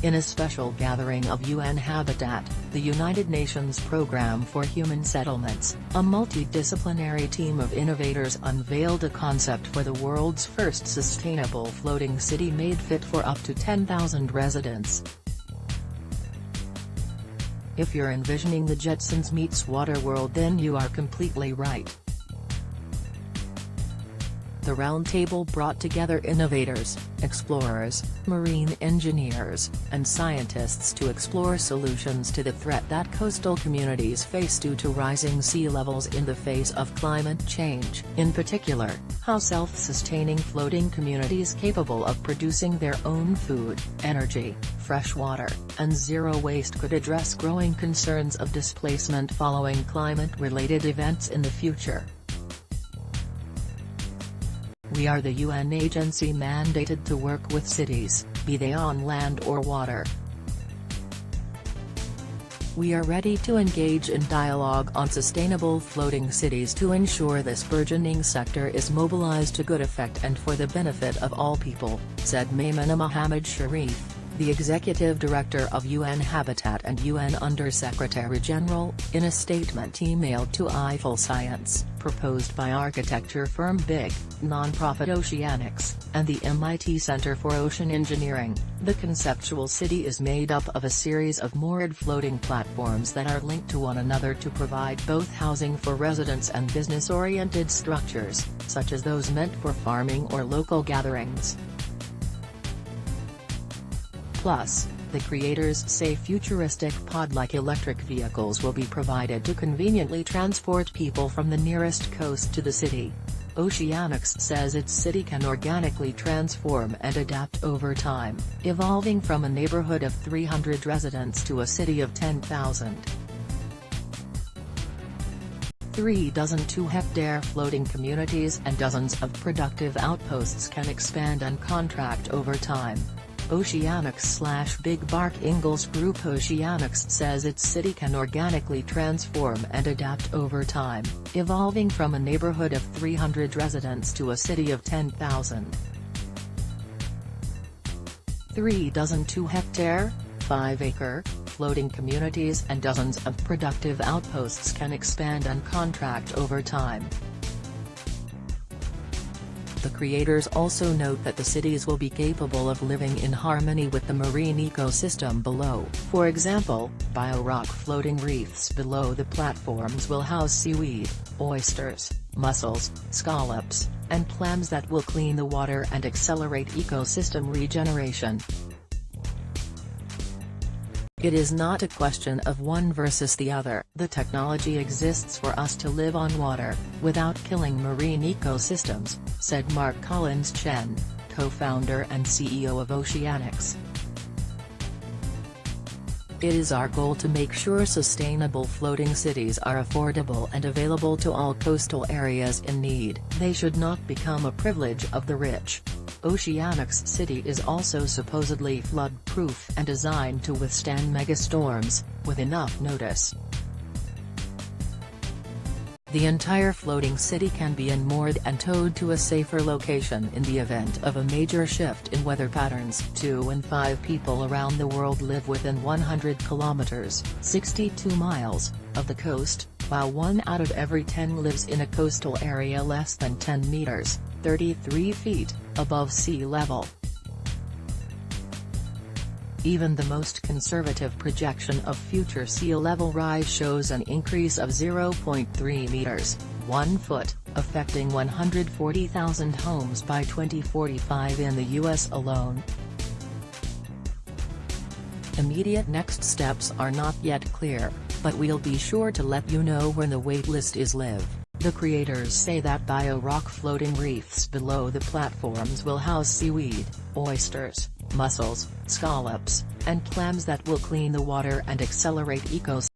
In a special gathering of UN Habitat, the United Nations Programme for Human Settlements, a multidisciplinary team of innovators unveiled a concept for the world's first sustainable floating city made fit for up to 10,000 residents. If you're envisioning the Jetsons meets water world, then you are completely right. The roundtable brought together innovators, explorers, marine engineers, and scientists to explore solutions to the threat that coastal communities face due to rising sea levels in the face of climate change. In particular, how self-sustaining floating communities capable of producing their own food, energy, fresh water, and zero waste could address growing concerns of displacement following climate-related events in the future. We are the UN agency mandated to work with cities, be they on land or water. We are ready to engage in dialogue on sustainable floating cities to ensure this burgeoning sector is mobilized to good effect and for the benefit of all people, said Maimuna Mohammed Sharif, the Executive Director of UN Habitat and UN Under-Secretary-General, in a statement emailed to Eiffel Science, proposed by architecture firm BIG, nonprofit Oceanics, and the MIT Center for Ocean Engineering. The conceptual city is made up of a series of moored floating platforms that are linked to one another to provide both housing for residents and business-oriented structures, such as those meant for farming or local gatherings. Plus, the creators say futuristic pod-like electric vehicles will be provided to conveniently transport people from the nearest coast to the city. Oceanics says its city can organically transform and adapt over time, evolving from a neighborhood of 300 residents to a city of 10,000. 3 dozen 2-hectare floating communities and dozens of productive outposts can expand and contract over time. Oceanics/Big Bark Ingalls Group Oceanics says its city can organically transform and adapt over time, evolving from a neighborhood of 300 residents to a city of 10,000. 3 dozen 2-hectare, 5-acre, floating communities and dozens of productive outposts can expand and contract over time. The creators also note that the cities will be capable of living in harmony with the marine ecosystem below. For example, biorock floating reefs below the platforms will house seaweed, oysters, mussels, scallops, and clams that will clean the water and accelerate ecosystem regeneration. It is not a question of one versus the other. The technology exists for us to live on water, without killing marine ecosystems, said Mark Collins-Chen, co-founder and CEO of Oceanics. It is our goal to make sure sustainable floating cities are affordable and available to all coastal areas in need. They should not become a privilege of the rich. Oceanics City is also supposedly flood-proof and designed to withstand megastorms, with enough notice. The entire floating city can be unmoored and towed to a safer location in the event of a major shift in weather patterns. 2 in 5 people around the world live within 100 kilometers, 62 miles, of the coast, while 1 out of every 10 lives in a coastal area less than 10 meters, 33 feet, above sea level. Even the most conservative projection of future sea level rise shows an increase of 0.3 meters, 1 foot, affecting 140,000 homes by 2045 in the U.S. alone. Immediate next steps are not yet clear, but we'll be sure to let you know when the waitlist is live. The creators say that biorock floating reefs below the platforms will house seaweed, oysters, mussels, scallops, and clams that will clean the water and accelerate ecosystems.